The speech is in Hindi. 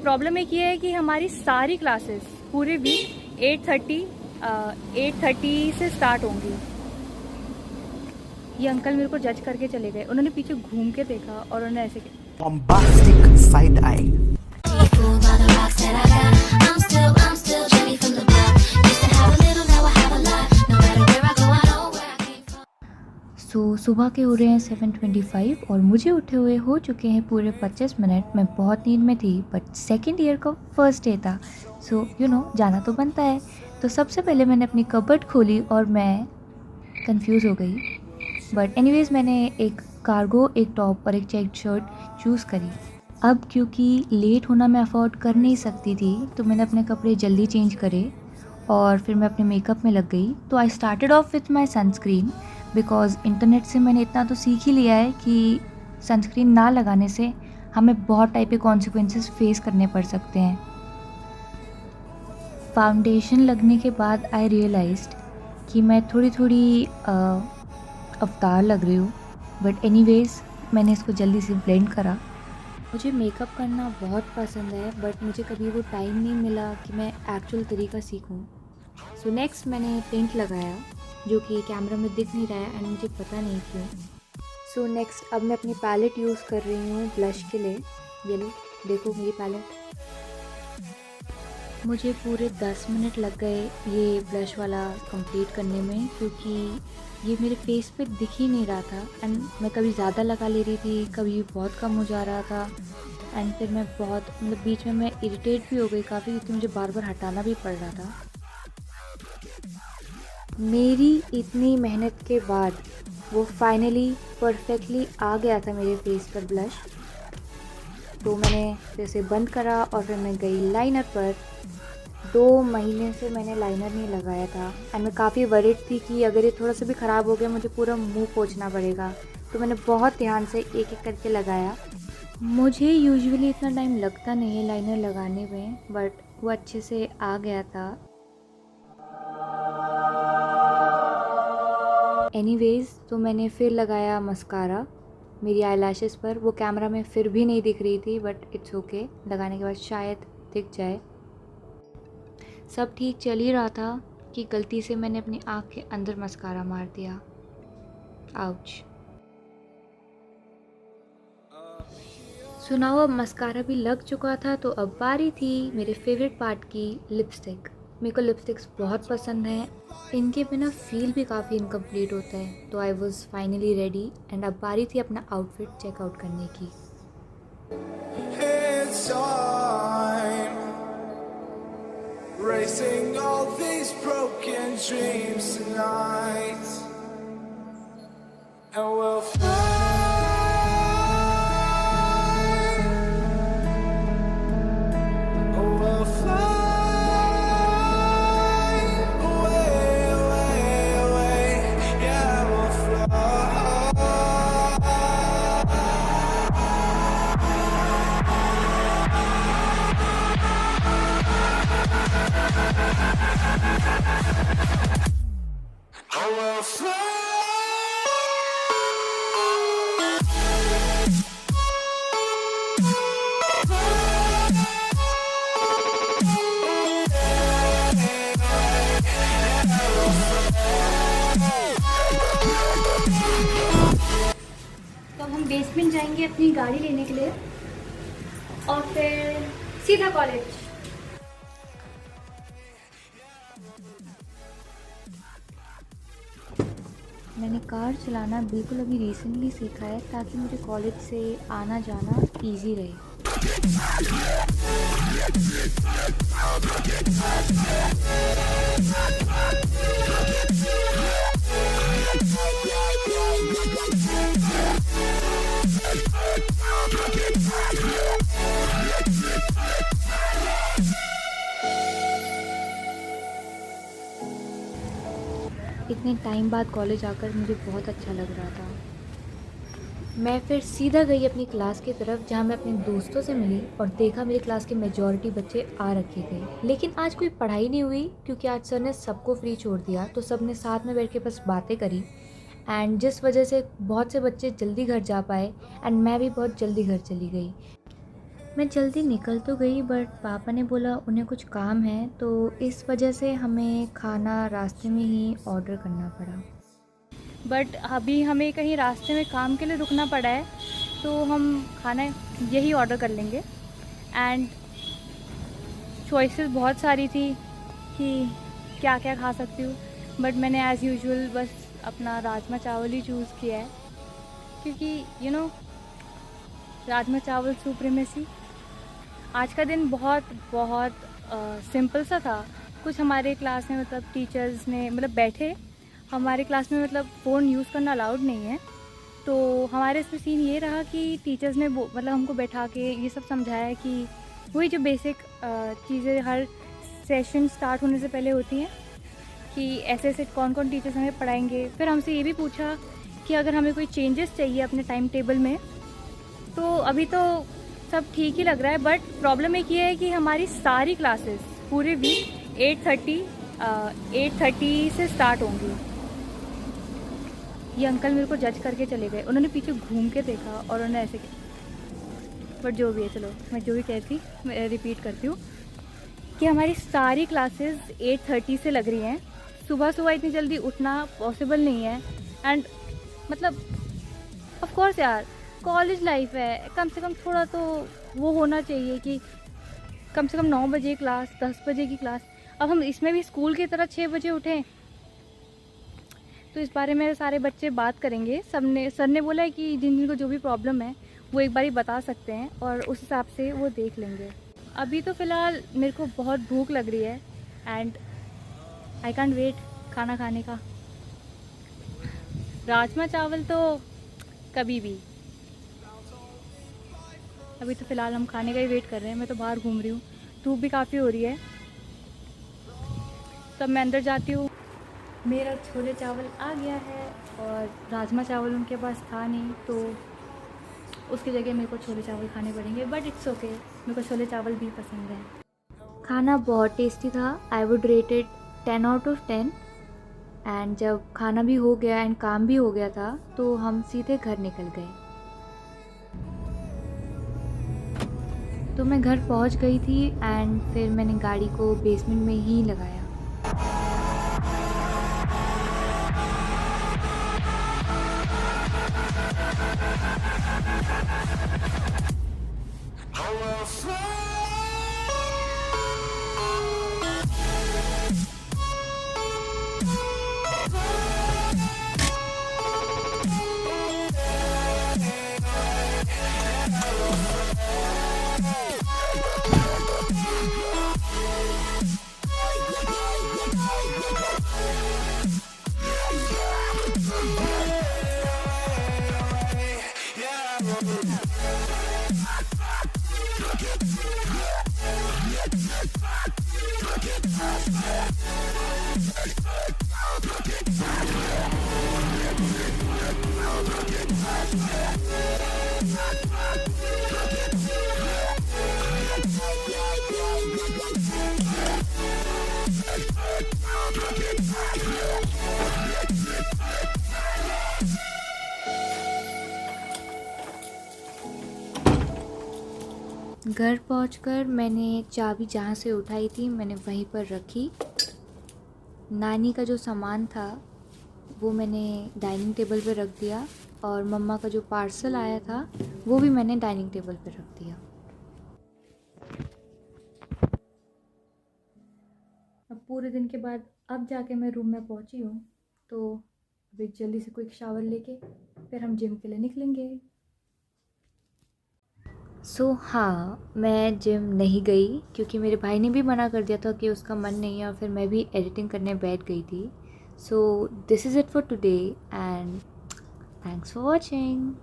प्रॉब्लम एक ये है कि हमारी सारी क्लासेस पूरे वीक 8:30 से स्टार्ट होंगी। ये अंकल मेरे को जज करके चले गए, उन्होंने पीछे घूम के देखा और उन्होंने ऐसे किया। Bombastic side eye. सुबह के हो रहे हैं 7:25 और मुझे उठे हुए हो चुके हैं पूरे 25 मिनट। मैं बहुत नींद में थी, बट सेकेंड ईयर का फर्स्ट डे था, जाना तो बनता है। तो सबसे पहले मैंने अपनी कबर्ड खोली और मैं कंफ्यूज हो गई, बट एनीवेज़ मैंने एक कार्गो, एक टॉप और एक चेक शर्ट चूज़ करी। अब क्योंकि लेट होना मैं अफोर्ड कर नहीं सकती थी, तो मैंने अपने कपड़े जल्दी चेंज करे और फिर मैं अपने मेकअप में लग गई। तो I started off with my sunscreen, because internet से मैंने इतना तो सीख ही लिया है कि सनस्क्रीन ना लगाने से हमें बहुत टाइप के कॉन्सिक्वेंसेस फेस करने पड़ सकते हैं। फाउंडेशन लगने के बाद आई रियलाइज्ड कि मैं थोड़ी अवतार लग रही हूँ, बट एनीवेज़ मैंने इसको जल्दी से ब्लेंड करा। मुझे मेकअप करना बहुत पसंद है, बट मुझे कभी वो टाइम नहीं मिला कि मैं एक्चुअल तरीका सीखूं। सो नेक्स्ट मैंने पेंट लगाया, जो कि कैमरा में दिख नहीं रहा है एंड मुझे पता नहीं क्यों। सो नेक्स्ट अब मैं अपनी पैलेट यूज़ कर रही हूँ ब्लश के लिए। ये लो, देखो मेरी पैलेट। मुझे पूरे 10 मिनट लग गए ये ब्लश वाला कंप्लीट करने में, क्योंकि ये मेरे फेस पे दिख ही नहीं रहा था एंड मैं कभी ज़्यादा लगा ले रही थी, कभी बहुत कम हो जा रहा था एंड फिर मैं बहुत बीच में मैं इरिटेट भी हो गई काफ़ी, क्योंकि मुझे बार बार हटाना भी पड़ रहा था। मेरी इतनी मेहनत के बाद वो फाइनली परफेक्टली आ गया था मेरे फेस पर ब्लश। तो मैंने फिर से बंद करा और फिर मैं गई लाइनर पर। 2 महीने से मैंने लाइनर नहीं लगाया था एंड मैं काफ़ी वरीड थी कि अगर ये थोड़ा सा भी ख़राब हो गया मुझे पूरा मुंह पोंछना पड़ेगा। तो मैंने बहुत ध्यान से एक एक करके लगाया। मुझे यूजुअली इतना टाइम लगता नहीं है लाइनर लगाने में, बट वो अच्छे से आ गया था। एनीवेज़ तो मैंने फिर लगाया मस्कारा मेरी आईलैशेस पर। वो कैमरा में फिर भी नहीं दिख रही थी, बट इट्स ओके, लगाने के बाद शायद दिख जाए। सब ठीक चल ही रहा था कि गलती से मैंने अपनी आँख के अंदर मस्कारा मार दिया। आउच। सुना हुआ मस्कारा भी लग चुका था, तो अब बारी थी मेरे फेवरेट पार्ट की, लिपस्टिक। मेरे को लिपस्टिक्स बहुत पसंद हैं, इनके बिना फील भी काफ़ी इनकम्प्लीट होता है। तो I was finally ready and अब बारी थी अपना आउटफिट चेकआउट करने की। Racing all these broken dreams tonight, and we'll fly. Oh, we'll fly away, away, away. Yeah, we'll fly. Oh, we'll fly. तो अब हम बेसमेंट जाएंगे अपनी गाड़ी लेने के लिए और फिर सीधा कॉलेज। मैंने कार चलाना बिल्कुल अभी रिसेंटली सीखा है, ताकि मुझे कॉलेज से आना जाना इजी रहे। इतने टाइम बाद कॉलेज आकर मुझे बहुत अच्छा लग रहा था। मैं फिर सीधा गई अपनी क्लास की तरफ, जहाँ मैं अपने दोस्तों से मिली और देखा मेरी क्लास के मेजॉरिटी बच्चे आ रखे थे। लेकिन आज कोई पढ़ाई नहीं हुई, क्योंकि आज सर ने सबको फ्री छोड़ दिया। तो सब ने साथ में बैठ के बस बातें करी एंड जिस वजह से बहुत से बच्चे जल्दी घर जा पाए एंड मैं भी बहुत जल्दी घर चली गई। मैं जल्दी निकल तो गई बट पापा ने बोला उन्हें कुछ काम है, तो इस वजह से हमें खाना रास्ते में ही ऑर्डर करना पड़ा। बट अभी हमें कहीं रास्ते में काम के लिए रुकना पड़ा है, तो हम खाना यही ऑर्डर कर लेंगे। एंड चॉइसेस बहुत सारी थी कि क्या क्या खा सकती हूँ, बट मैंने एज़ यूजुअल बस अपना राजमा चावल ही चूज़ किया है, क्योंकि यू नो राजमा चावल सुप्रीमेसी। आज का दिन बहुत बहुत सिंपल सा था। कुछ हमारे क्लास में मतलब टीचर्स ने मतलब बैठे, हमारे क्लास में मतलब फ़ोन यूज़ करना अलाउड नहीं है, तो हमारे इसमें सीन ये रहा कि टीचर्स ने मतलब हमको बैठा के ये सब समझाया कि वही जो बेसिक चीज़ें हर सेशन स्टार्ट होने से पहले होती हैं कि ऐसे ऐसे कौन कौन टीचर्स हमें पढ़ाएंगे। फिर हमसे ये भी पूछा कि अगर हमें कोई चेंजेस चाहिए अपने टाइम टेबल में, तो अभी तो सब ठीक ही लग रहा है, बट प्रॉब्लम एक ये है कि हमारी सारी क्लासेस पूरे वीक 8:30 से स्टार्ट होंगी। ये अंकल मेरे को जज करके चले गए, उन्होंने पीछे घूम के देखा और उन्होंने ऐसे किया। बट जो भी है, चलो मैं जो भी कहती मैं रिपीट करती हूँ कि हमारी सारी क्लासेस 8:30 से लग रही हैं। सुबह सुबह इतनी जल्दी उठना पॉसिबल नहीं है। एंड मतलब ऑफ कोर्स यार, कॉलेज लाइफ है, कम से कम थोड़ा तो वो होना चाहिए कि कम से कम 9 बजे क्लास, 10 बजे की क्लास। अब हम इसमें भी स्कूल की तरह 6 बजे उठें, तो इस बारे में सारे बच्चे बात करेंगे। सर ने बोला है कि जिन जिनको जो भी प्रॉब्लम है वो एक बार ही बता सकते हैं और उस हिसाब से वो देख लेंगे। अभी तो फ़िलहाल मेरे को बहुत भूख लग रही है एंड आई कांट वेट खाना खाने का। राजमा चावल तो कभी भी। अभी तो फ़िलहाल हम खाने का ही वेट कर रहे हैं। मैं तो बाहर घूम रही हूँ, धूप भी काफ़ी हो रही है, तब मैं अंदर जाती हूँ। मेरा छोले चावल आ गया है और राजमा चावल उनके पास था नहीं, तो उसकी जगह मेरे को छोले चावल खाने पड़ेंगे, बट इट्स ओके, मेरे को छोले चावल भी पसंद है। खाना बहुत टेस्टी था। I would rated 10 out of 10। And जब खाना भी हो गया एंड काम भी हो गया था, तो हम सीधे घर निकल गए। तो मैं घर पहुंच गई थी एंड फिर मैंने गाड़ी को बेसमेंट में ही लगाया। घर पहुंचकर मैंने चाबी जहाँ से उठाई थी मैंने वहीं पर रखी। नानी का जो सामान था वो मैंने डाइनिंग टेबल पे रख दिया और मम्मा का जो पार्सल आया था वो भी मैंने डाइनिंग टेबल पे रख दिया। अब पूरे दिन के बाद अब जाके मैं रूम में पहुंची हूँ, तो अभी जल्दी से क्विक शावर लेके फिर हम जिम के लिए निकलेंगे। हाँ, मैं जिम नहीं गई क्योंकि मेरे भाई ने भी मना कर दिया था कि उसका मन नहीं है और फिर मैं भी एडिटिंग करने बैठ गई थी। So this is it for today and thanks for watching.